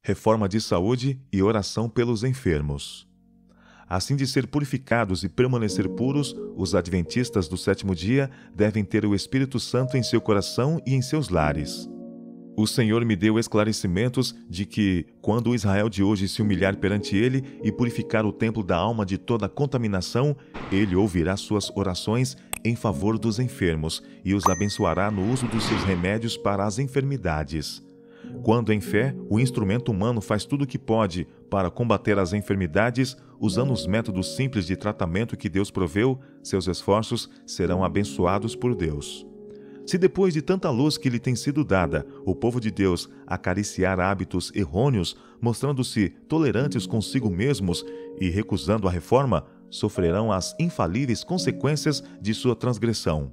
Reforma de saúde e oração pelos enfermos. A fim de ser purificados e permanecer puros, os adventistas do sétimo dia devem ter o Espírito Santo em seu coração e em seus lares. O Senhor me deu esclarecimentos de que, quando o Israel de hoje se humilhar perante Ele e purificar o templo da alma de toda contaminação, Ele ouvirá suas orações em favor dos enfermos e os abençoará no uso dos seus remédios para as enfermidades. Quando em fé, o instrumento humano faz tudo o que pode para combater as enfermidades, usando os métodos simples de tratamento que Deus proveu, seus esforços serão abençoados por Deus. Se depois de tanta luz que lhe tem sido dada, o povo de Deus acariciar hábitos errôneos, mostrando-se tolerantes consigo mesmos e recusando a reforma, sofrerão as infalíveis consequências de sua transgressão.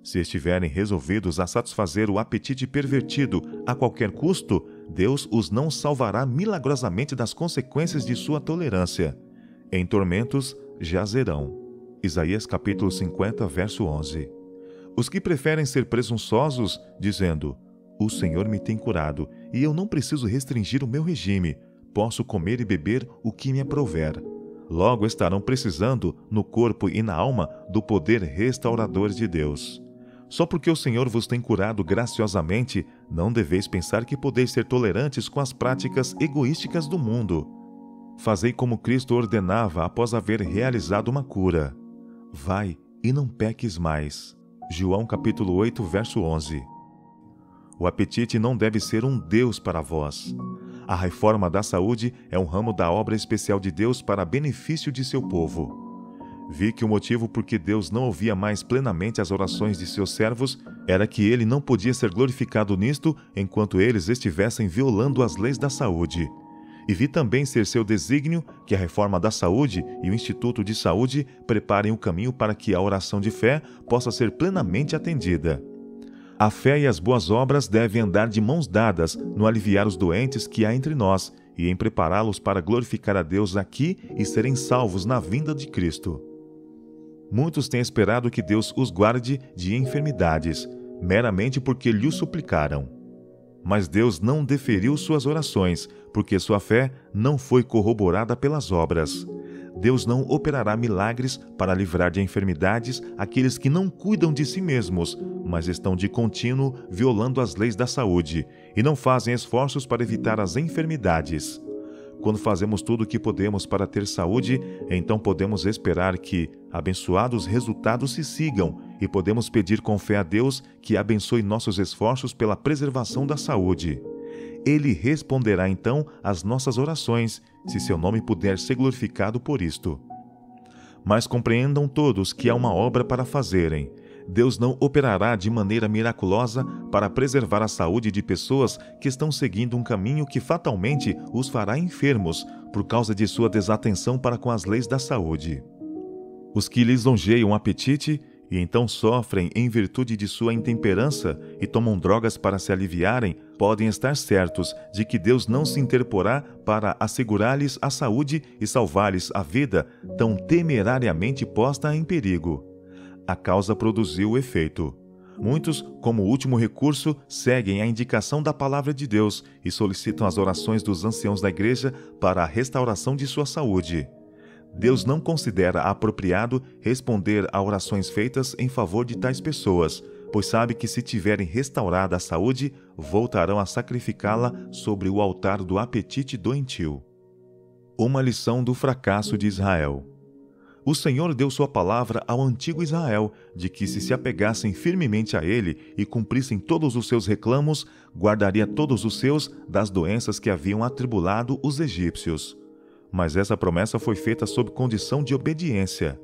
Se estiverem resolvidos a satisfazer o apetite pervertido a qualquer custo, Deus os não salvará milagrosamente das consequências de sua tolerância. Em tormentos jazerão. Isaías capítulo 50, verso 11. Os que preferem ser presunçosos, dizendo: "O Senhor me tem curado, e eu não preciso restringir o meu regime, posso comer e beber o que me aprouver." Logo estarão precisando, no corpo e na alma, do poder restaurador de Deus. Só porque o Senhor vos tem curado graciosamente, não deveis pensar que podeis ser tolerantes com as práticas egoísticas do mundo. Fazei como Cristo ordenava após haver realizado uma cura. Vai e não peques mais. João capítulo 8, verso 11. O apetite não deve ser um Deus para vós. A reforma da saúde é um ramo da obra especial de Deus para benefício de seu povo. Vi que o motivo por que Deus não ouvia mais plenamente as orações de seus servos era que ele não podia ser glorificado nisto enquanto eles estivessem violando as leis da saúde. E vi também ser seu desígnio que a reforma da saúde e o Instituto de Saúde preparem o caminho para que a oração de fé possa ser plenamente atendida. A fé e as boas obras devem andar de mãos dadas no aliviar os doentes que há entre nós e em prepará-los para glorificar a Deus aqui e serem salvos na vinda de Cristo. Muitos têm esperado que Deus os guarde de enfermidades, meramente porque lhe suplicaram. Mas Deus não deferiu suas orações, porque sua fé não foi corroborada pelas obras. Deus não operará milagres para livrar de enfermidades aqueles que não cuidam de si mesmos, mas estão de contínuo violando as leis da saúde e não fazem esforços para evitar as enfermidades. Quando fazemos tudo o que podemos para ter saúde, então podemos esperar que abençoados resultados se sigam e podemos pedir com fé a Deus que abençoe nossos esforços pela preservação da saúde. Ele responderá então às nossas orações, se seu nome puder ser glorificado por isto. Mas compreendam todos que há uma obra para fazerem. Deus não operará de maneira miraculosa para preservar a saúde de pessoas que estão seguindo um caminho que fatalmente os fará enfermos por causa de sua desatenção para com as leis da saúde. Os que lisonjeiam o apetite e então sofrem em virtude de sua intemperança e tomam drogas para se aliviarem, podem estar certos de que Deus não se interporá para assegurar-lhes a saúde e salvar-lhes a vida tão temerariamente posta em perigo. A causa produziu o efeito. Muitos, como último recurso, seguem a indicação da palavra de Deus e solicitam as orações dos anciãos da igreja para a restauração de sua saúde. Deus não considera apropriado responder a orações feitas em favor de tais pessoas, pois sabe que se tiverem restaurada a saúde, voltarão a sacrificá-la sobre o altar do apetite doentio. Uma lição do fracasso de Israel. O Senhor deu sua palavra ao antigo Israel, de que se apegassem firmemente a ele e cumprissem todos os seus reclamos, guardaria todos os seus das doenças que haviam atribulado os egípcios. Mas essa promessa foi feita sob condição de obediência.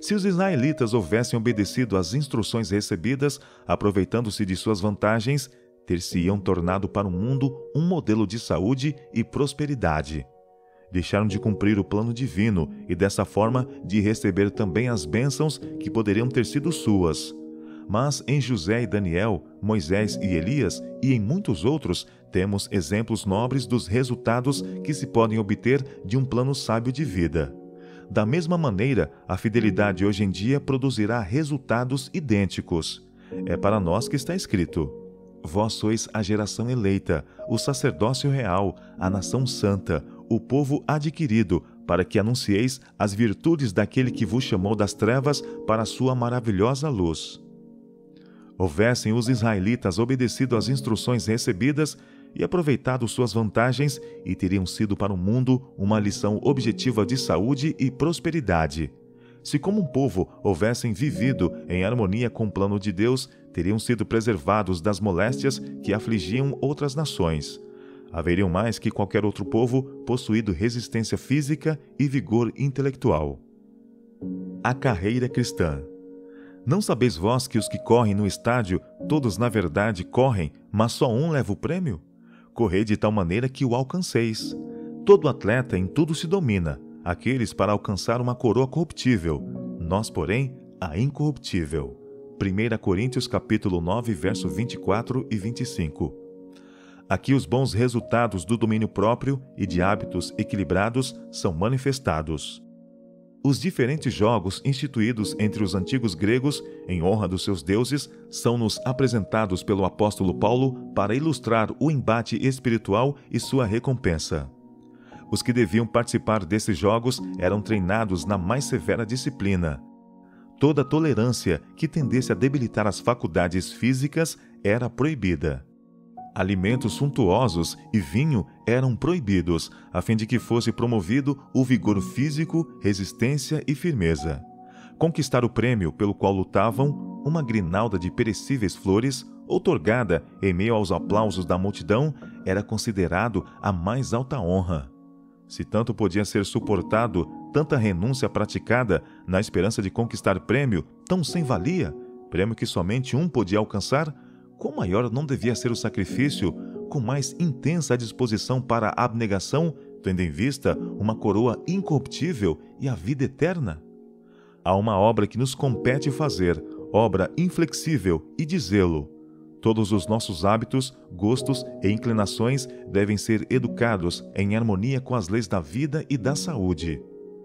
Se os israelitas houvessem obedecido às instruções recebidas, aproveitando-se de suas vantagens, ter-se-iam tornado para o mundo um modelo de saúde e prosperidade. Deixaram de cumprir o plano divino e, dessa forma, de receber também as bênçãos que poderiam ter sido suas. Mas em José e Daniel, Moisés e Elias e em muitos outros, temos exemplos nobres dos resultados que se podem obter de um plano sábio de vida. Da mesma maneira, a fidelidade hoje em dia produzirá resultados idênticos. É para nós que está escrito: Vós sois a geração eleita, o sacerdócio real, a nação santa, o povo adquirido, para que anuncieis as virtudes daquele que vos chamou das trevas para a sua maravilhosa luz. Houvessem os israelitas obedecido às instruções recebidas e aproveitado suas vantagens, e teriam sido para o mundo uma lição objetiva de saúde e prosperidade. Se como um povo houvessem vivido em harmonia com o plano de Deus, teriam sido preservados das moléstias que afligiam outras nações. Haveriam mais que qualquer outro povo possuído resistência física e vigor intelectual. A carreira cristã. Não sabeis vós que os que correm no estádio, todos na verdade correm, mas só um leva o prêmio? Correi de tal maneira que o alcanceis. Todo atleta em tudo se domina, aqueles para alcançar uma coroa corruptível, nós, porém, a incorruptível. 1 Coríntios capítulo 9, verso 24 e 25. Aqui os bons resultados do domínio próprio e de hábitos equilibrados são manifestados. Os diferentes jogos instituídos entre os antigos gregos em honra dos seus deuses são-nos apresentados pelo apóstolo Paulo para ilustrar o embate espiritual e sua recompensa. Os que deviam participar desses jogos eram treinados na mais severa disciplina. Toda tolerância que tendesse a debilitar as faculdades físicas era proibida. Alimentos suntuosos e vinho eram proibidos, a fim de que fosse promovido o vigor físico, resistência e firmeza. Conquistar o prêmio pelo qual lutavam, uma grinalda de perecíveis flores, outorgada em meio aos aplausos da multidão, era considerado a mais alta honra. Se tanto podia ser suportado tanta renúncia praticada na esperança de conquistar prêmio tão sem valia, prêmio que somente um podia alcançar, quão maior não devia ser o sacrifício, com mais intensa a disposição para a abnegação, tendo em vista uma coroa incorruptível e a vida eterna? Há uma obra que nos compete fazer, obra inflexível e de zelo. Todos os nossos hábitos, gostos e inclinações devem ser educados em harmonia com as leis da vida e da saúde.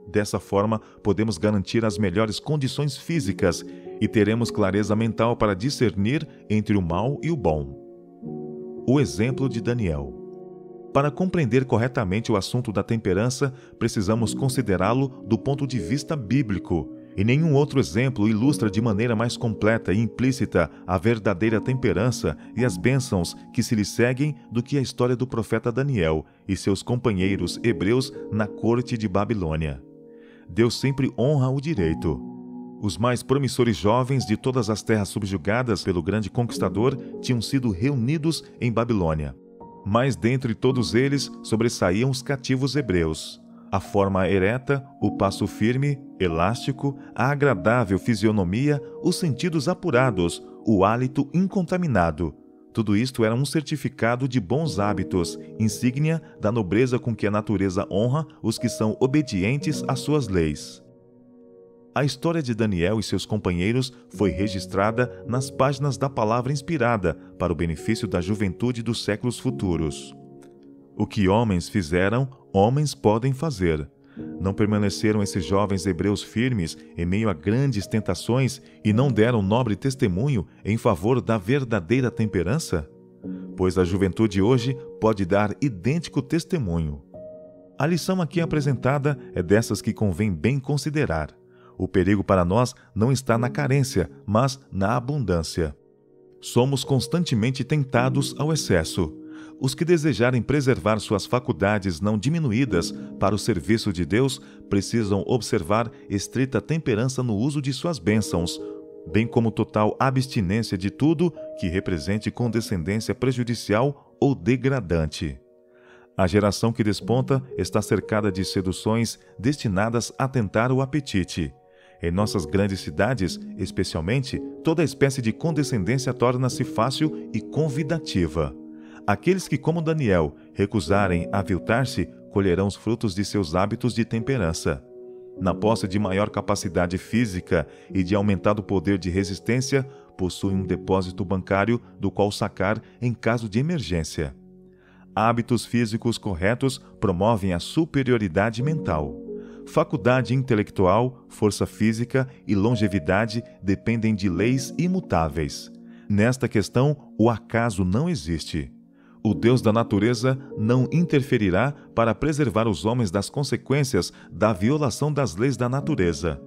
Dessa forma, podemos garantir as melhores condições físicas e teremos clareza mental para discernir entre o mal e o bom. O exemplo de Daniel. Para compreender corretamente o assunto da temperança, precisamos considerá-lo do ponto de vista bíblico, e nenhum outro exemplo ilustra de maneira mais completa e implícita a verdadeira temperança e as bênçãos que se lhe seguem do que a história do profeta Daniel e seus companheiros hebreus na corte de Babilônia. Deus sempre honra o direito. Os mais promissores jovens de todas as terras subjugadas pelo grande conquistador tinham sido reunidos em Babilônia. Mas dentre todos eles sobressaíam os cativos hebreus. A forma ereta, o passo firme, elástico, a agradável fisionomia, os sentidos apurados, o hálito incontaminado. Tudo isto era um certificado de bons hábitos, insígnia da nobreza com que a natureza honra os que são obedientes às suas leis. A história de Daniel e seus companheiros foi registrada nas páginas da palavra inspirada para o benefício da juventude dos séculos futuros. O que homens fizeram, homens podem fazer. Não permaneceram esses jovens hebreus firmes em meio a grandes tentações e não deram nobre testemunho em favor da verdadeira temperança? Pois a juventude hoje pode dar idêntico testemunho. A lição aqui apresentada é dessas que convém bem considerar. O perigo para nós não está na carência, mas na abundância. Somos constantemente tentados ao excesso. Os que desejarem preservar suas faculdades não diminuídas para o serviço de Deus precisam observar estrita temperança no uso de suas bênçãos, bem como total abstinência de tudo que represente condescendência prejudicial ou degradante. A geração que desponta está cercada de seduções destinadas a tentar o apetite. Em nossas grandes cidades, especialmente, toda espécie de condescendência torna-se fácil e convidativa. Aqueles que, como Daniel, recusarem aviltar-se, colherão os frutos de seus hábitos de temperança. Na posse de maior capacidade física e de aumentado poder de resistência, possuem um depósito bancário do qual sacar em caso de emergência. Hábitos físicos corretos promovem a superioridade mental. Faculdade intelectual, força física e longevidade dependem de leis imutáveis. Nesta questão, o acaso não existe. O Deus da natureza não interferirá para preservar os homens das consequências da violação das leis da natureza.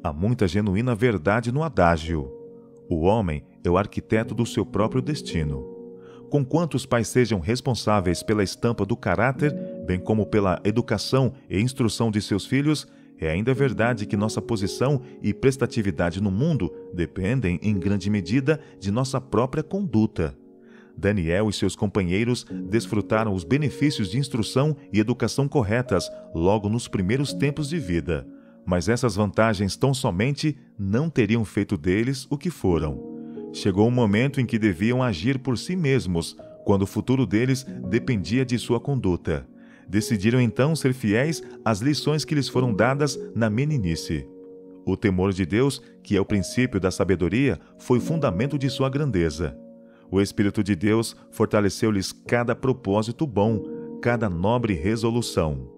Há muita genuína verdade no adágio. O homem é o arquiteto do seu próprio destino. Conquanto os pais sejam responsáveis pela estampa do caráter, bem como pela educação e instrução de seus filhos, é ainda verdade que nossa posição e prestatividade no mundo dependem, em grande medida, de nossa própria conduta. Daniel e seus companheiros desfrutaram os benefícios de instrução e educação corretas logo nos primeiros tempos de vida, mas essas vantagens tão somente não teriam feito deles o que foram. Chegou um momento em que deviam agir por si mesmos, quando o futuro deles dependia de sua conduta. Decidiram então ser fiéis às lições que lhes foram dadas na meninice. O temor de Deus, que é o princípio da sabedoria, foi fundamento de sua grandeza. O Espírito de Deus fortaleceu-lhes cada propósito bom, cada nobre resolução.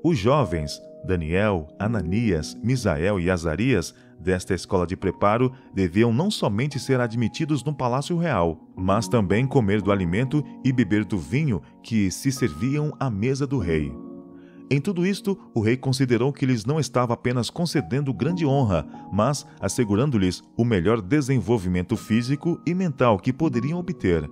Os jovens, Daniel, Ananias, Misael e Azarias, desta escola de preparo, deviam não somente ser admitidos no palácio real, mas também comer do alimento e beber do vinho que se serviam à mesa do rei. Em tudo isto, o rei considerou que lhes não estava apenas concedendo grande honra, mas assegurando-lhes o melhor desenvolvimento físico e mental que poderiam obter.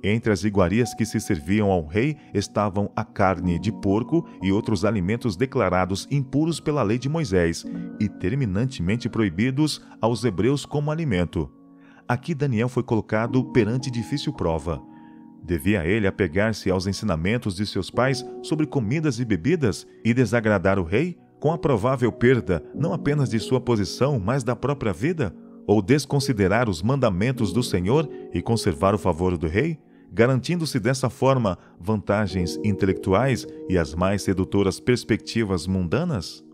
Entre as iguarias que se serviam ao rei estavam a carne de porco e outros alimentos declarados impuros pela lei de Moisés e terminantemente proibidos aos hebreus como alimento. Aqui Daniel foi colocado perante difícil prova. Devia ele apegar-se aos ensinamentos de seus pais sobre comidas e bebidas e desagradar o rei, com a provável perda não apenas de sua posição, mas da própria vida? Ou desconsiderar os mandamentos do Senhor e conservar o favor do rei, garantindo-se dessa forma vantagens intelectuais e as mais sedutoras perspectivas mundanas?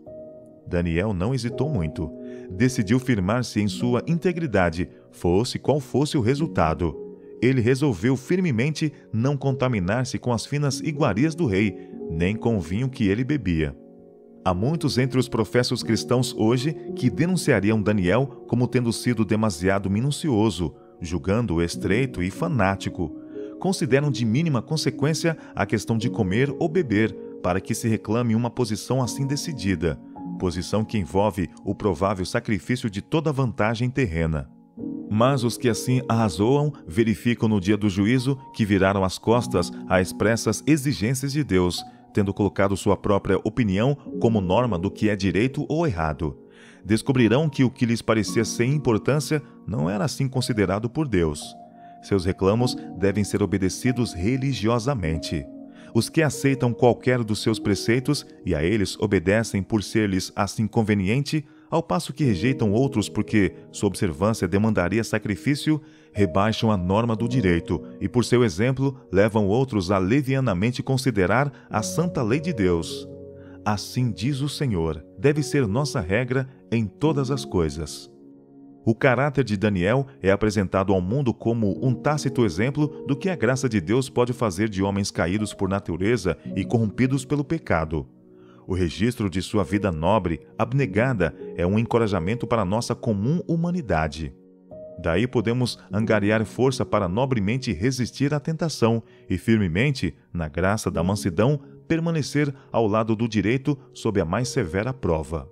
Daniel não hesitou muito. Decidiu firmar-se em sua integridade, fosse qual fosse o resultado. Ele resolveu firmemente não contaminar-se com as finas iguarias do rei, nem com o vinho que ele bebia. Há muitos entre os professos cristãos hoje que denunciariam Daniel como tendo sido demasiado minucioso, julgando-o estreito e fanático. Consideram de mínima consequência a questão de comer ou beber, para que se reclame uma posição assim decidida, posição que envolve o provável sacrifício de toda vantagem terrena. Mas os que assim arrazoam verificam no dia do juízo que viraram as costas às expressas exigências de Deus, tendo colocado sua própria opinião como norma do que é direito ou errado. Descobrirão que o que lhes parecia sem importância não era assim considerado por Deus. Seus reclamos devem ser obedecidos religiosamente. Os que aceitam qualquer dos seus preceitos e a eles obedecem por ser-lhes assim conveniente, ao passo que rejeitam outros porque sua observância demandaria sacrifício, rebaixam a norma do direito e, por seu exemplo, levam outros a levianamente considerar a santa lei de Deus. Assim diz o Senhor, deve ser nossa regra em todas as coisas. O caráter de Daniel é apresentado ao mundo como um tácito exemplo do que a graça de Deus pode fazer de homens caídos por natureza e corrompidos pelo pecado. O registro de sua vida nobre, abnegada, é um encorajamento para a nossa comum humanidade. Daí podemos angariar força para nobremente resistir à tentação e firmemente, na graça da mansidão, permanecer ao lado do direito sob a mais severa prova.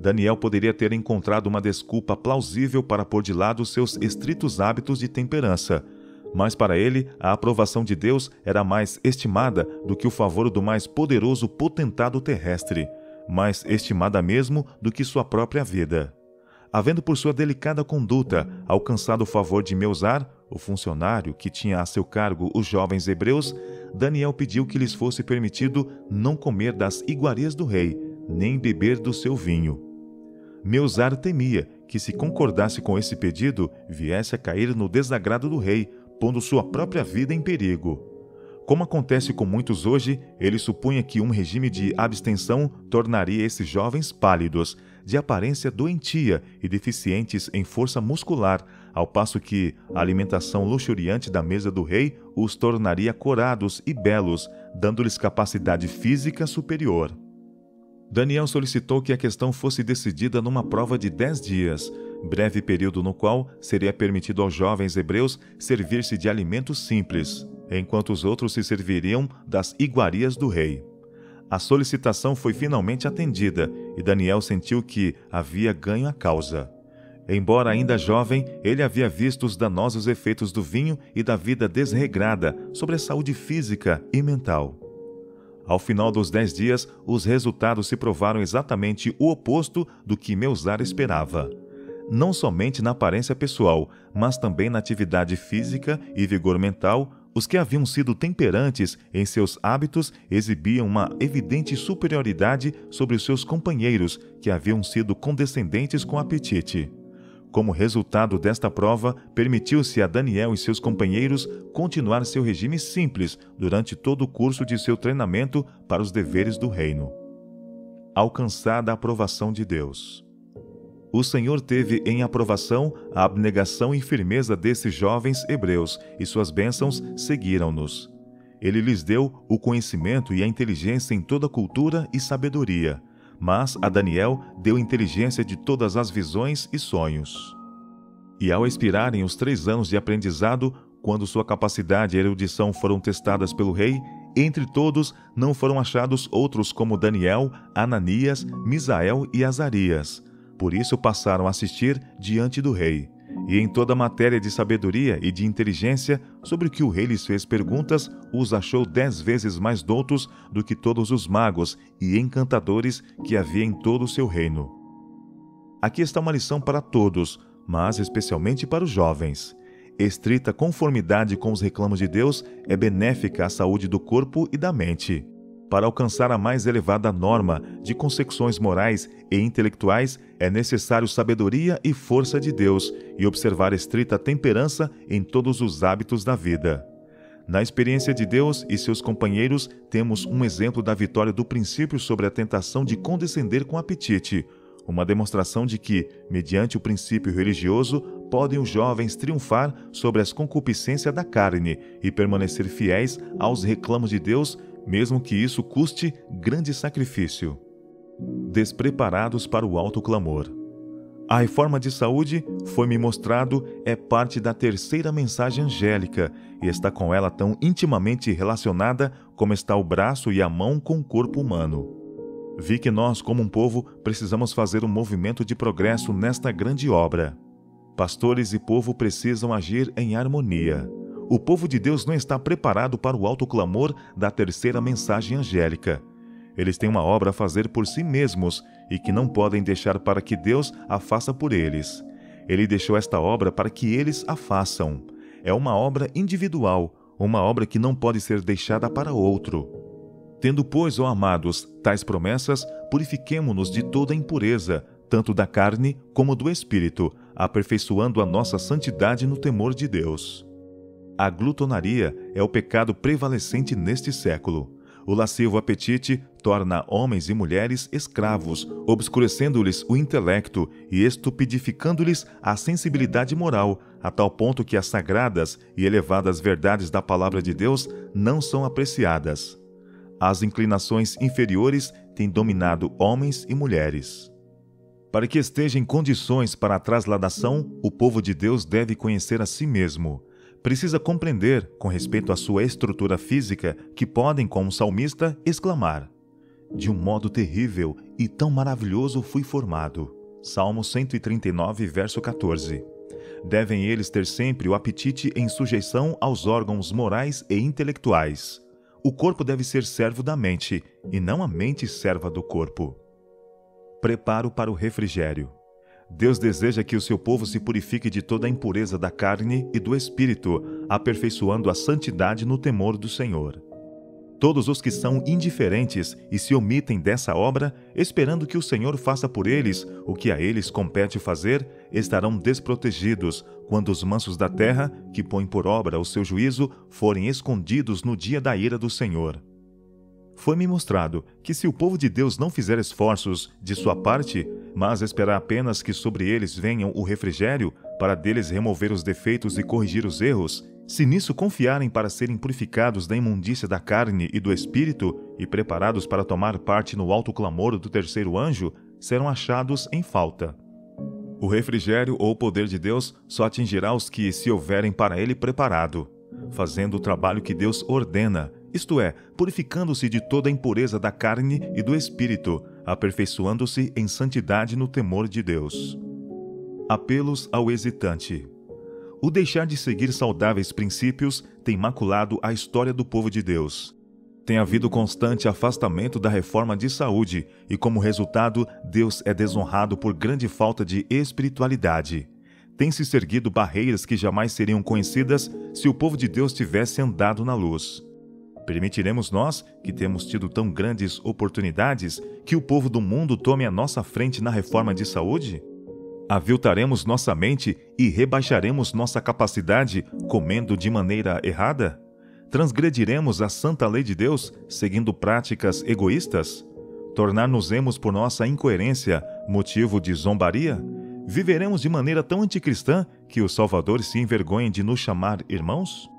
Daniel poderia ter encontrado uma desculpa plausível para pôr de lado seus estritos hábitos de temperança, mas para ele a aprovação de Deus era mais estimada do que o favor do mais poderoso potentado terrestre, mais estimada mesmo do que sua própria vida. Havendo por sua delicada conduta alcançado o favor de Meusar, o funcionário que tinha a seu cargo os jovens hebreus, Daniel pediu que lhes fosse permitido não comer das iguarias do rei, nem beber do seu vinho. Meusar temia que, se concordasse com esse pedido, viesse a cair no desagrado do rei, pondo sua própria vida em perigo. Como acontece com muitos hoje, ele supunha que um regime de abstenção tornaria esses jovens pálidos, de aparência doentia e deficientes em força muscular, ao passo que a alimentação luxuriante da mesa do rei os tornaria corados e belos, dando-lhes capacidade física superior. Daniel solicitou que a questão fosse decidida numa prova de 10 dias. breve período no qual seria permitido aos jovens hebreus servir-se de alimentos simples, enquanto os outros se serviriam das iguarias do rei. A solicitação foi finalmente atendida e Daniel sentiu que havia ganho a causa. Embora ainda jovem, ele havia visto os danosos efeitos do vinho e da vida desregrada sobre a saúde física e mental. Ao final dos 10 dias, os resultados se provaram exatamente o oposto do que Melzar esperava. Não somente na aparência pessoal, mas também na atividade física e vigor mental, os que haviam sido temperantes em seus hábitos exibiam uma evidente superioridade sobre os seus companheiros, que haviam sido condescendentes com apetite. Como resultado desta prova, permitiu-se a Daniel e seus companheiros continuar seu regime simples durante todo o curso de seu treinamento para os deveres do reino. Alcançada a aprovação de Deus. O Senhor teve em aprovação a abnegação e firmeza desses jovens hebreus, e suas bênçãos seguiram-nos. Ele lhes deu o conhecimento e a inteligência em toda cultura e sabedoria, mas a Daniel deu inteligência de todas as visões e sonhos. E ao expirarem os 3 anos de aprendizado, quando sua capacidade e erudição foram testadas pelo rei, entre todos não foram achados outros como Daniel, Ananias, Misael e Azarias. Por isso passaram a assistir diante do rei. E em toda matéria de sabedoria e de inteligência, sobre o que o rei lhes fez perguntas, os achou 10 vezes mais doutos do que todos os magos e encantadores que havia em todo o seu reino. Aqui está uma lição para todos, mas especialmente para os jovens. Estrita conformidade com os reclamos de Deus é benéfica à saúde do corpo e da mente. Para alcançar a mais elevada norma de consecuções morais e intelectuais, é necessário sabedoria e força de Deus e observar estrita temperança em todos os hábitos da vida. Na experiência de Deus e seus companheiros, temos um exemplo da vitória do princípio sobre a tentação de condescender com apetite, uma demonstração de que, mediante o princípio religioso, podem os jovens triunfar sobre as concupiscências da carne e permanecer fiéis aos reclamos de Deus, mesmo que isso custe grande sacrifício. Despreparados para o alto clamor. A reforma de saúde, foi-me mostrado, é parte da terceira mensagem angélica e está com ela tão intimamente relacionada como está o braço e a mão com o corpo humano. Vi que nós, como um povo, precisamos fazer um movimento de progresso nesta grande obra. Pastores e povo precisam agir em harmonia. O povo de Deus não está preparado para o alto clamor da terceira mensagem angélica. Eles têm uma obra a fazer por si mesmos e que não podem deixar para que Deus a faça por eles. Ele deixou esta obra para que eles a façam. É uma obra individual, uma obra que não pode ser deixada para outro. Tendo, pois, ó amados, tais promessas, purifiquemo-nos de toda impureza, tanto da carne como do espírito, aperfeiçoando a nossa santidade no temor de Deus. A glutonaria é o pecado prevalecente neste século. O lascivo apetite torna homens e mulheres escravos, obscurecendo-lhes o intelecto e estupidificando-lhes a sensibilidade moral, a tal ponto que as sagradas e elevadas verdades da palavra de Deus não são apreciadas. As inclinações inferiores têm dominado homens e mulheres. Para que esteja em condições para a trasladação, o povo de Deus deve conhecer a si mesmo. Precisa compreender, com respeito à sua estrutura física, que podem, como salmista, exclamar: de um modo terrível e tão maravilhoso fui formado. Salmo 139, verso 14. Devem eles ter sempre o apetite em sujeição aos órgãos morais e intelectuais. O corpo deve ser servo da mente, e não a mente serva do corpo. Preparo para o refrigério. Deus deseja que o seu povo se purifique de toda a impureza da carne e do espírito, aperfeiçoando a santidade no temor do Senhor. Todos os que são indiferentes e se omitem dessa obra, esperando que o Senhor faça por eles o que a eles compete fazer, estarão desprotegidos quando os mansos da terra, que põem por obra o seu juízo, forem escondidos no dia da ira do Senhor. Foi-me mostrado que se o povo de Deus não fizer esforços de sua parte, mas esperar apenas que sobre eles venham o refrigério, para deles remover os defeitos e corrigir os erros, se nisso confiarem para serem purificados da imundícia da carne e do espírito e preparados para tomar parte no alto clamor do terceiro anjo, serão achados em falta. O refrigério ou o poder de Deus só atingirá os que se houverem para ele preparado, fazendo o trabalho que Deus ordena, isto é, purificando-se de toda a impureza da carne e do espírito, aperfeiçoando-se em santidade no temor de Deus. Apelos ao hesitante. O deixar de seguir saudáveis princípios tem maculado a história do povo de Deus. Tem havido constante afastamento da reforma de saúde e, como resultado, Deus é desonrado por grande falta de espiritualidade. Tem-se erguido barreiras que jamais seriam conhecidas se o povo de Deus tivesse andado na luz. Permitiremos nós, que temos tido tão grandes oportunidades, que o povo do mundo tome a nossa frente na reforma de saúde? Aviltaremos nossa mente e rebaixaremos nossa capacidade comendo de maneira errada? Transgrediremos a santa lei de Deus seguindo práticas egoístas? Tornar-nos-emos por nossa incoerência motivo de zombaria? Viveremos de maneira tão anticristã que o Salvador se envergonhe de nos chamar irmãos?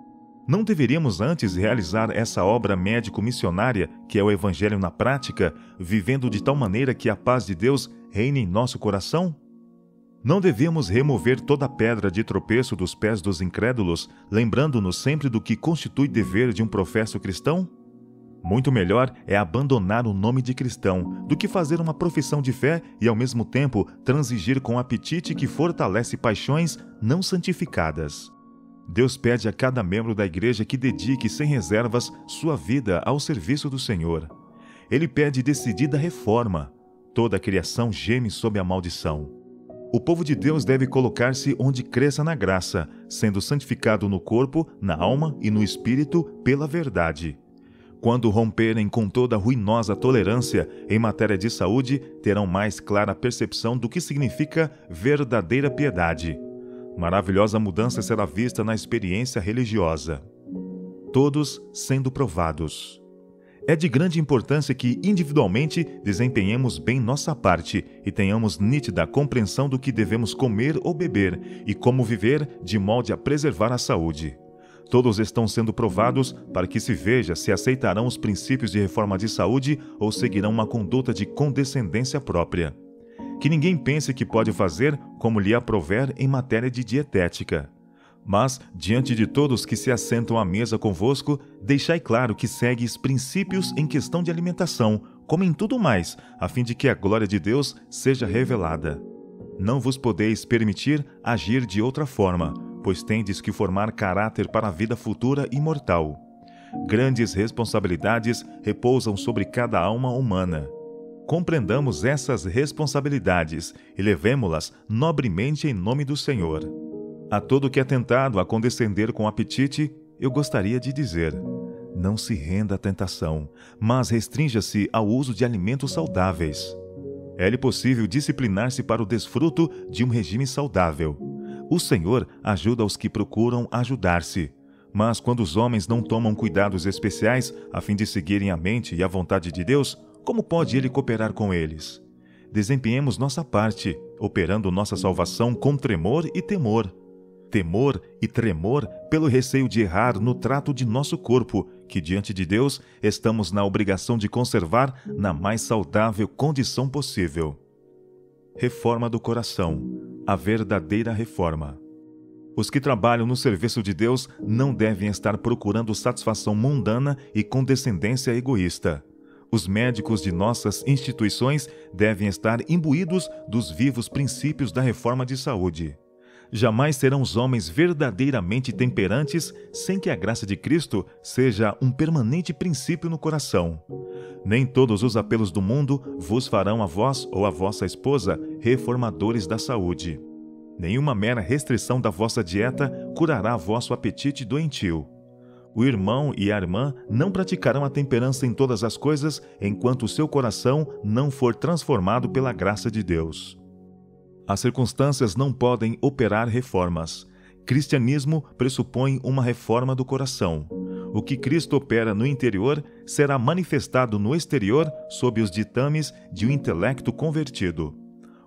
Não deveríamos antes realizar essa obra médico-missionária que é o Evangelho na prática, vivendo de tal maneira que a paz de Deus reine em nosso coração? Não devemos remover toda pedra de tropeço dos pés dos incrédulos, lembrando-nos sempre do que constitui dever de um professo cristão? Muito melhor é abandonar o nome de cristão do que fazer uma profissão de fé e, ao mesmo tempo, transigir com apetite que fortalece paixões não santificadas. Deus pede a cada membro da igreja que dedique sem reservas sua vida ao serviço do Senhor. Ele pede decidida reforma. Toda a criação geme sob a maldição. O povo de Deus deve colocar-se onde cresça na graça, sendo santificado no corpo, na alma e no espírito pela verdade. Quando romperem com toda ruinosa tolerância em matéria de saúde, terão mais clara percepção do que significa verdadeira piedade. Maravilhosa mudança será vista na experiência religiosa. Todos sendo provados. É de grande importância que, individualmente, desempenhemos bem nossa parte e tenhamos nítida compreensão do que devemos comer ou beber e como viver de modo a preservar a saúde. Todos estão sendo provados para que se veja se aceitarão os princípios de reforma de saúde ou seguirão uma conduta de condescendência própria. Que ninguém pense que pode fazer como lhe aprouver em matéria de dietética. Mas, diante de todos que se assentam à mesa convosco, deixai claro que segues princípios em questão de alimentação, como em tudo mais, a fim de que a glória de Deus seja revelada. Não vos podeis permitir agir de outra forma, pois tendes que formar caráter para a vida futura e mortal. Grandes responsabilidades repousam sobre cada alma humana. Compreendamos essas responsabilidades e levemo-las nobremente em nome do Senhor. A todo que é tentado a condescender com apetite, eu gostaria de dizer: não se renda à tentação, mas restrinja-se ao uso de alimentos saudáveis. É-lhe possível disciplinar-se para o desfruto de um regime saudável. O Senhor ajuda os que procuram ajudar-se. Mas quando os homens não tomam cuidados especiais a fim de seguirem a mente e a vontade de Deus, como pode Ele cooperar com eles? Desempenhemos nossa parte, operando nossa salvação com tremor e temor. Temor e tremor pelo receio de errar no trato de nosso corpo, que diante de Deus estamos na obrigação de conservar na mais saudável condição possível. Reforma do coração. A verdadeira reforma. Os que trabalham no serviço de Deus não devem estar procurando satisfação mundana e condescendência egoísta. Os médicos de nossas instituições devem estar imbuídos dos vivos princípios da reforma de saúde. Jamais serão os homens verdadeiramente temperantes sem que a graça de Cristo seja um permanente princípio no coração. Nem todos os apelos do mundo vos farão a vós ou a vossa esposa reformadores da saúde. Nenhuma mera restrição da vossa dieta curará vosso apetite doentio. O irmão e a irmã não praticarão a temperança em todas as coisas enquanto o seu coração não for transformado pela graça de Deus. As circunstâncias não podem operar reformas. Cristianismo pressupõe uma reforma do coração. O que Cristo opera no interior será manifestado no exterior sob os ditames de um intelecto convertido.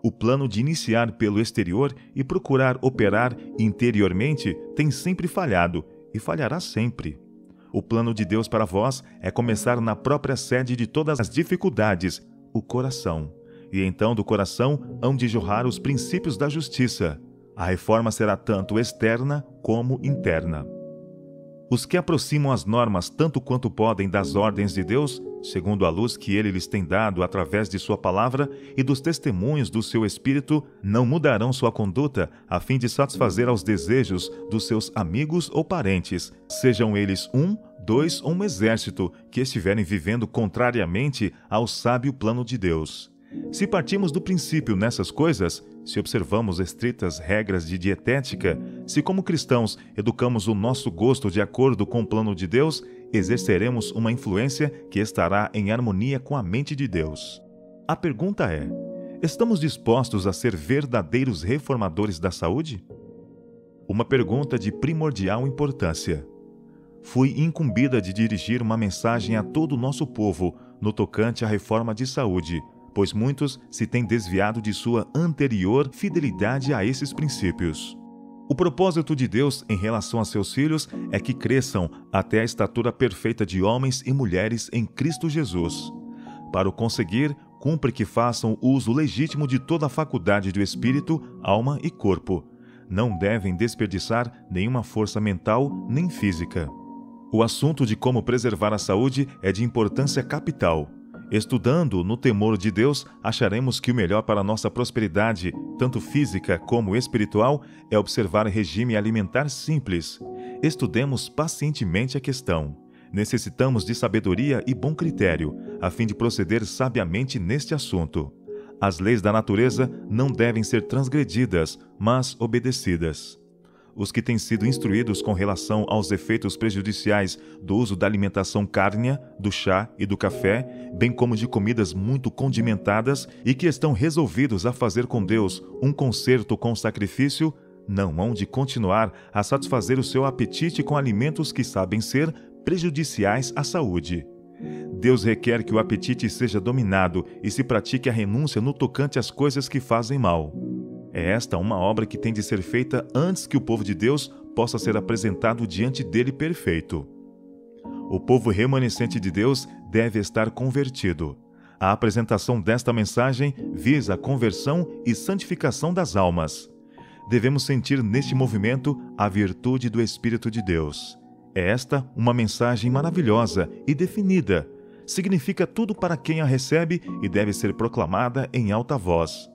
O plano de iniciar pelo exterior e procurar operar interiormente tem sempre falhado e falhará sempre. O plano de Deus para vós é começar na própria sede de todas as dificuldades, o coração, e então do coração hão de jorrar os princípios da justiça. A reforma será tanto externa como interna. Os que aproximam as normas tanto quanto podem das ordens de Deus, segundo a luz que Ele lhes tem dado através de sua palavra e dos testemunhos do seu Espírito, não mudarão sua conduta a fim de satisfazer aos desejos dos seus amigos ou parentes, sejam eles 1, 2 ou um exército que estiverem vivendo contrariamente ao sábio plano de Deus. Se partimos do princípio nessas coisas, se observamos estritas regras de dietética, se como cristãos educamos o nosso gosto de acordo com o plano de Deus, exerceremos uma influência que estará em harmonia com a mente de Deus. A pergunta é: estamos dispostos a ser verdadeiros reformadores da saúde? Uma pergunta de primordial importância. Fui incumbida de dirigir uma mensagem a todo o nosso povo no tocante à reforma de saúde, pois muitos se têm desviado de sua anterior fidelidade a esses princípios. O propósito de Deus em relação a seus filhos é que cresçam até a estatura perfeita de homens e mulheres em Cristo Jesus. Para o conseguir, cumpre que façam uso legítimo de toda a faculdade do espírito, alma e corpo. Não devem desperdiçar nenhuma força mental nem física. O assunto de como preservar a saúde é de importância capital. Estudando no temor de Deus, acharemos que o melhor para nossa prosperidade, tanto física como espiritual, é observar regime alimentar simples. Estudemos pacientemente a questão. Necessitamos de sabedoria e bom critério, a fim de proceder sabiamente neste assunto. As leis da natureza não devem ser transgredidas, mas obedecidas. Os que têm sido instruídos com relação aos efeitos prejudiciais do uso da alimentação cárnea, do chá e do café, bem como de comidas muito condimentadas e que estão resolvidos a fazer com Deus um concerto com o sacrifício, não hão de continuar a satisfazer o seu apetite com alimentos que sabem ser prejudiciais à saúde. Deus requer que o apetite seja dominado e se pratique a renúncia no tocante às coisas que fazem mal. É esta uma obra que tem de ser feita antes que o povo de Deus possa ser apresentado diante dele perfeito. O povo remanescente de Deus deve estar convertido. A apresentação desta mensagem visa a conversão e santificação das almas. Devemos sentir neste movimento a virtude do Espírito de Deus. É esta uma mensagem maravilhosa e definida. Significa tudo para quem a recebe e deve ser proclamada em alta voz.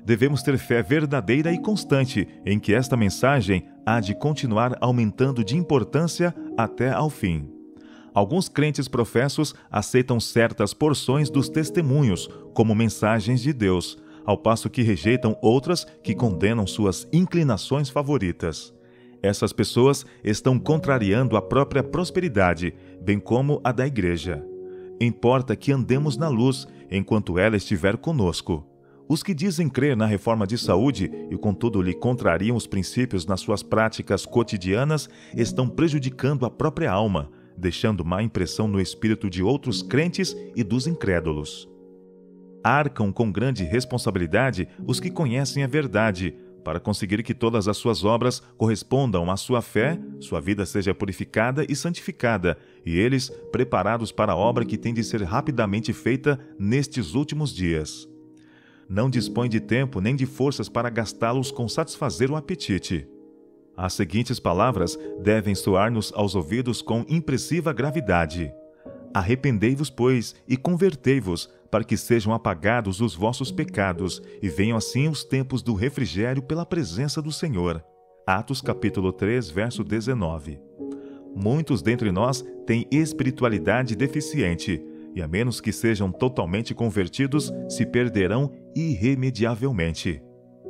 Devemos ter fé verdadeira e constante em que esta mensagem há de continuar aumentando de importância até ao fim. Alguns crentes professos aceitam certas porções dos testemunhos como mensagens de Deus, ao passo que rejeitam outras que condenam suas inclinações favoritas. Essas pessoas estão contrariando a própria prosperidade, bem como a da igreja. Importa que andemos na luz enquanto ela estiver conosco. Os que dizem crer na reforma de saúde e contudo lhe contrariam os princípios nas suas práticas cotidianas estão prejudicando a própria alma, deixando má impressão no espírito de outros crentes e dos incrédulos. Arcam com grande responsabilidade os que conhecem a verdade, para conseguir que todas as suas obras correspondam à sua fé, sua vida seja purificada e santificada, e eles preparados para a obra que tem de ser rapidamente feita nestes últimos dias. Não dispõe de tempo nem de forças para gastá-los com satisfazer o apetite. As seguintes palavras devem soar-nos aos ouvidos com impressiva gravidade. Arrependei-vos, pois, e convertei-vos, para que sejam apagados os vossos pecados, e venham assim os tempos do refrigério pela presença do Senhor. Atos capítulo 3, verso 19. Muitos dentre nós têm espiritualidade deficiente, e a menos que sejam totalmente convertidos, se perderão irremediavelmente.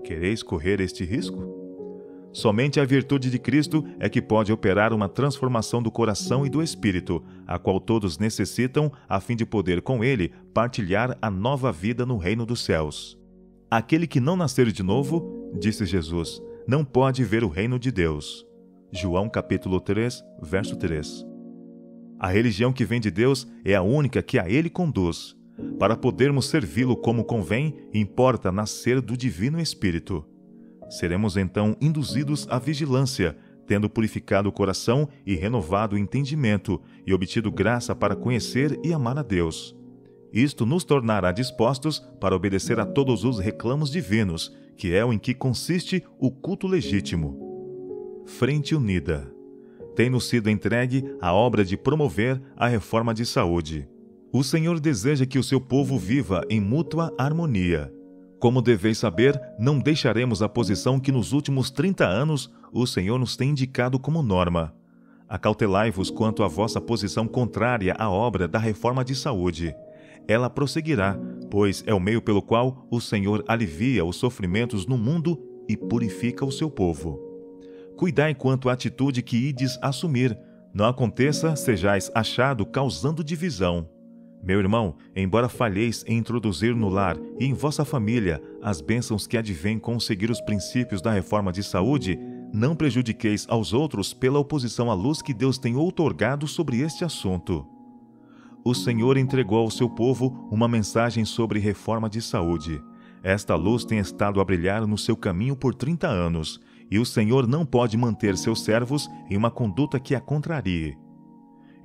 Quereis correr este risco? Somente a virtude de Cristo é que pode operar uma transformação do coração e do espírito, a qual todos necessitam a fim de poder com ele partilhar a nova vida no reino dos céus. Aquele que não nascer de novo, disse Jesus, não pode ver o reino de Deus. João capítulo 3, verso 3. A religião que vem de Deus é a única que a ele conduz. Para podermos servi-lo como convém, importa nascer do Divino Espírito. Seremos então induzidos à vigilância, tendo purificado o coração e renovado o entendimento, e obtido graça para conhecer e amar a Deus. Isto nos tornará dispostos para obedecer a todos os reclamos divinos, que é o em que consiste o culto legítimo. Frente Unida. Tem-nos sido entregue a obra de promover a reforma de saúde. O Senhor deseja que o seu povo viva em mútua harmonia. Como deveis saber, não deixaremos a posição que nos últimos 30 anos o Senhor nos tem indicado como norma. Acautelai-vos quanto à vossa posição contrária à obra da reforma de saúde. Ela prosseguirá, pois é o meio pelo qual o Senhor alivia os sofrimentos no mundo e purifica o seu povo. Cuidai quanto à atitude que ides assumir. Não aconteça, sejais achado causando divisão. Meu irmão, embora falheis em introduzir no lar e em vossa família as bênçãos que advêm com seguir os princípios da reforma de saúde, não prejudiqueis aos outros pela oposição à luz que Deus tem outorgado sobre este assunto. O Senhor entregou ao seu povo uma mensagem sobre reforma de saúde. Esta luz tem estado a brilhar no seu caminho por 30 anos, e o Senhor não pode manter seus servos em uma conduta que a contrarie.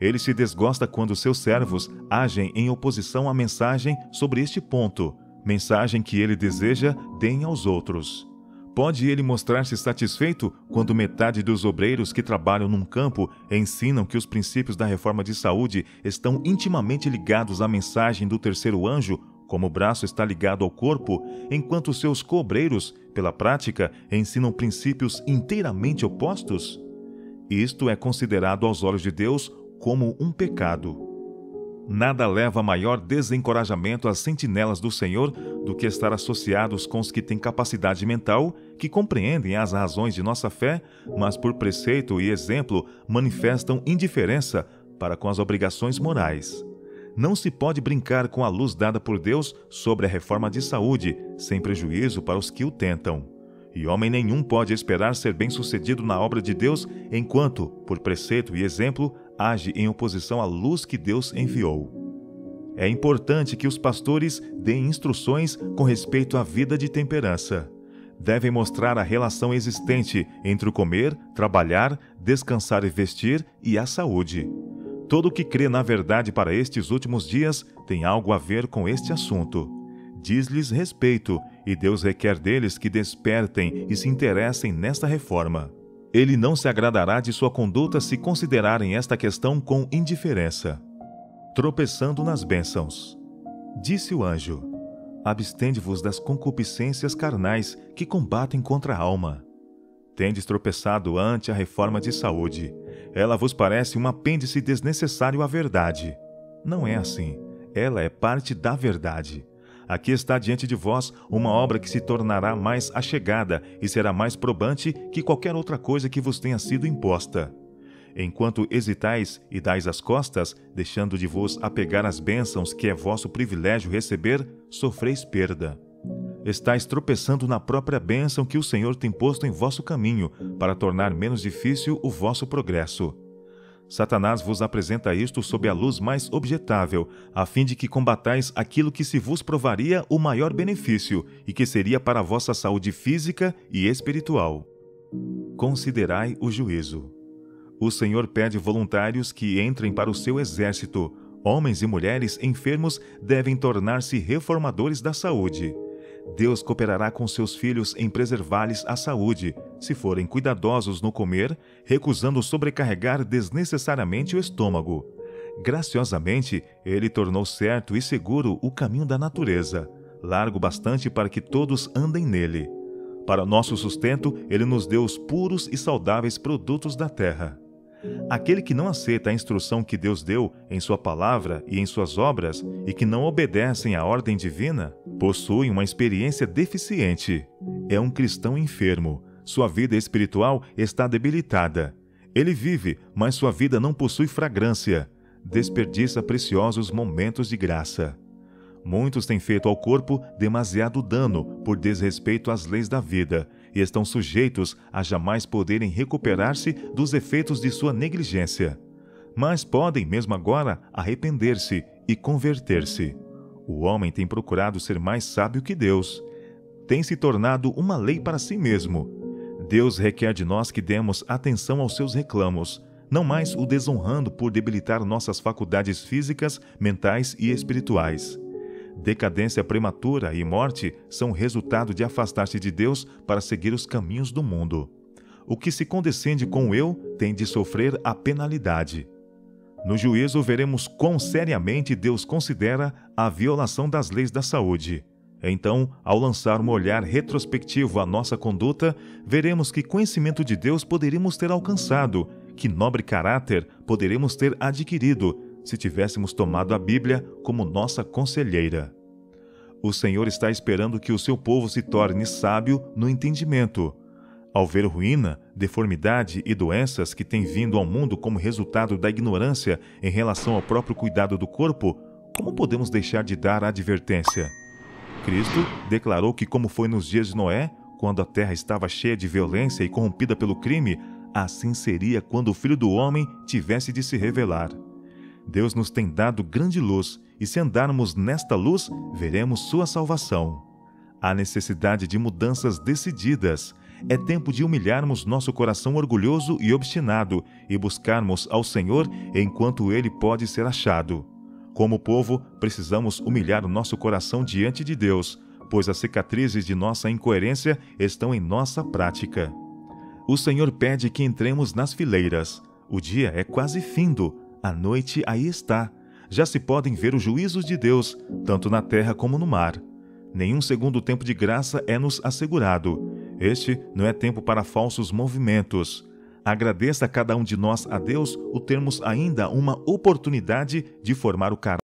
Ele se desgosta quando seus servos agem em oposição à mensagem sobre este ponto, mensagem que ele deseja deem aos outros. Pode ele mostrar-se satisfeito quando metade dos obreiros que trabalham num campo ensinam que os princípios da reforma de saúde estão intimamente ligados à mensagem do terceiro anjo, como o braço está ligado ao corpo, enquanto seus co-obreiros, pela prática, ensinam princípios inteiramente opostos? Isto é considerado aos olhos de Deus como um pecado. Nada leva a maior desencorajamento às sentinelas do Senhor do que estar associados com os que têm capacidade mental, que compreendem as razões de nossa fé, mas por preceito e exemplo manifestam indiferença para com as obrigações morais. Não se pode brincar com a luz dada por Deus sobre a reforma de saúde, sem prejuízo para os que o tentam. E homem nenhum pode esperar ser bem-sucedido na obra de Deus enquanto, por preceito e exemplo, age em oposição à luz que Deus enviou. É importante que os pastores deem instruções com respeito à vida de temperança. Devem mostrar a relação existente entre o comer, trabalhar, descansar e vestir e a saúde. Todo o que crê na verdade para estes últimos dias tem algo a ver com este assunto. Diz-lhes respeito, e Deus requer deles que despertem e se interessem nesta reforma. Ele não se agradará de sua conduta se considerarem esta questão com indiferença. Tropeçando nas bênçãos. Disse o anjo: abstende-vos das concupiscências carnais que combatem contra a alma. Tendes tropeçado ante a reforma de saúde. Ela vos parece um apêndice desnecessário à verdade. Não é assim. Ela é parte da verdade. Aqui está diante de vós uma obra que se tornará mais achegada e será mais probante que qualquer outra coisa que vos tenha sido imposta. Enquanto hesitais e dais as costas, deixando de vos apegar às bênçãos que é vosso privilégio receber, sofreis perda. Estais tropeçando na própria bênção que o Senhor tem posto em vosso caminho, para tornar menos difícil o vosso progresso. Satanás vos apresenta isto sob a luz mais objetável, a fim de que combatais aquilo que se vos provaria o maior benefício e que seria para a vossa saúde física e espiritual. Considerai o juízo. O Senhor pede voluntários que entrem para o seu exército. Homens e mulheres enfermos devem tornar-se reformadores da saúde. Deus cooperará com seus filhos em preservar-lhes a saúde, se forem cuidadosos no comer, recusando sobrecarregar desnecessariamente o estômago. Graciosamente, Ele tornou certo e seguro o caminho da natureza, largo bastante para que todos andem nele. Para nosso sustento, Ele nos deu os puros e saudáveis produtos da terra. Aquele que não aceita a instrução que Deus deu em sua palavra e em suas obras e que não obedecem à ordem divina, possui uma experiência deficiente. É um cristão enfermo. Sua vida espiritual está debilitada. Ele vive, mas sua vida não possui fragrância. Desperdiça preciosos momentos de graça. Muitos têm feito ao corpo demasiado dano por desrespeito às leis da vida e estão sujeitos a jamais poderem recuperar-se dos efeitos de sua negligência. Mas podem, mesmo agora, arrepender-se e converter-se. O homem tem procurado ser mais sábio que Deus. Tem se tornado uma lei para si mesmo. Deus requer de nós que demos atenção aos seus reclamos, não mais o desonrando por debilitar nossas faculdades físicas, mentais e espirituais. Decadência prematura e morte são resultado de afastar-se de Deus para seguir os caminhos do mundo. O que se condescende com o eu tem de sofrer a penalidade. No juízo, veremos quão seriamente Deus considera a violação das leis da saúde. Então, ao lançar um olhar retrospectivo à nossa conduta, veremos que conhecimento de Deus poderíamos ter alcançado, que nobre caráter poderíamos ter adquirido, se tivéssemos tomado a Bíblia como nossa conselheira. O Senhor está esperando que o seu povo se torne sábio no entendimento. Ao ver ruína, deformidade e doenças que têm vindo ao mundo como resultado da ignorância em relação ao próprio cuidado do corpo, como podemos deixar de dar advertência? Cristo declarou que, como foi nos dias de Noé, quando a terra estava cheia de violência e corrompida pelo crime, assim seria quando o Filho do Homem tivesse de se revelar. Deus nos tem dado grande luz, e se andarmos nesta luz, veremos sua salvação. Há necessidade de mudanças decididas. É tempo de humilharmos nosso coração orgulhoso e obstinado e buscarmos ao Senhor enquanto Ele pode ser achado. Como povo, precisamos humilhar o nosso coração diante de Deus, pois as cicatrizes de nossa incoerência estão em nossa prática. O Senhor pede que entremos nas fileiras. O dia é quase findo, a noite aí está. Já se podem ver os juízos de Deus, tanto na terra como no mar. Nenhum segundo tempo de graça é-nos assegurado. Este não é tempo para falsos movimentos. Agradeça a cada um de nós a Deus o termos ainda uma oportunidade de formar o caráter